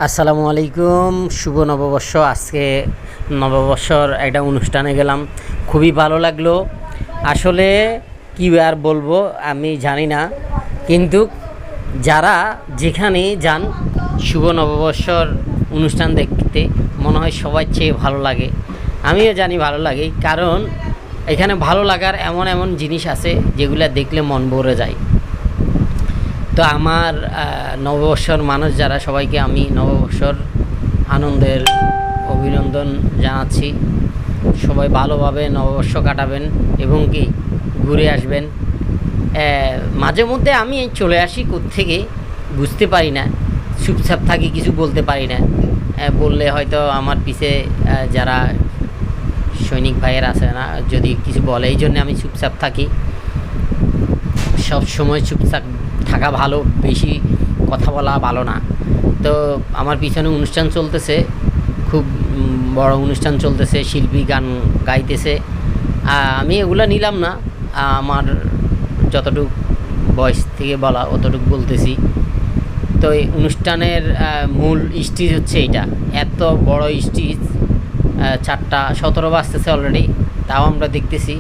আসসালামু আলাইকুম, শুভ নববর্ষ। আজকে নববর্ষর একটা অনুষ্ঠানে গেলাম, খুবই ভালো লাগলো। আসলে কী আর বলবো আমি জানি না, কিন্তু যারা যেখানে যান শুভ নববর্ষর অনুষ্ঠান দেখতে মনে হয় সবার চেয়ে ভালো লাগে। আমিও জানি ভালো লাগে, কারণ এখানে ভালো লাগার এমন এমন জিনিস আছে যেগুলো দেখলে মন ভরে যায়। তো আমার নববর্ষর মানুষ যারা, সবাইকে আমি নববর্ষর আনন্দের অভিনন্দন জানাচ্ছি। সবাই ভালোভাবে নববর্ষ কাটাবেন এবং কি ঘুরে আসবেন। মাঝে মধ্যে আমি চলে আসি কোত্থেকে বুঝতে পারি না, চুপচাপ থাকি, কিছু বলতে পারি না। বললে হয়তো আমার পিছে যারা সৈনিক ভাইয়ের আছে না, যদি কিছু বলে, এই জন্য আমি চুপচাপ থাকি। সব সময় চুপচাপ থাকা ভালো, বেশি কথা বলা ভালো না। তো আমার পিছনে অনুষ্ঠান চলতেছে, খুব বড় অনুষ্ঠান চলতেছে, শিল্পী গান গাইতেছে। আমি এগুলো নিলাম না, আমার যতটুকু বয়স থেকে বলা অতটুকু বলতেছি। তো এই অনুষ্ঠানের মূল স্টেজ হচ্ছে এইটা, এত বড় স্টেজ। 4টা 17 বাজতেছে অলরেডি, তাও আমরা দেখতেছি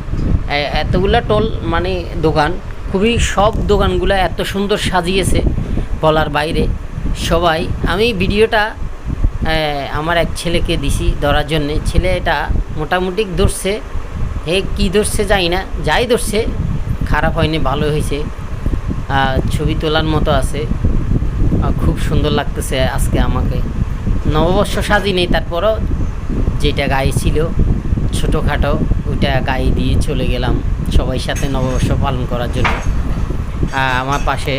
এতগুলা টোল, মানে দোকান, খুবই সব দোকানগুলো এত সুন্দর সাজিয়েছে বলার বাইরে। সবাই, আমি ভিডিওটা আমার এক ছেলেকে দিছি ধরার জন্যে। ছেলে এটা মোটামুটি ধরছে, কী ধরছে জানি না, যাই ধরছে খারাপ হয়নি, ভালো হয়েছে। ছবি তোলার মতো আছে, খুব সুন্দর লাগতেছে। আজকে আমাকে নববর্ষ সাজি নেই, তারপরও যেটা গায়ে ছিল ছোটোখাটো, ওইটা গায়ে দিয়ে চলে গেলাম সবাই সাথে নববর্ষ পালন করার জন্য। আমার পাশে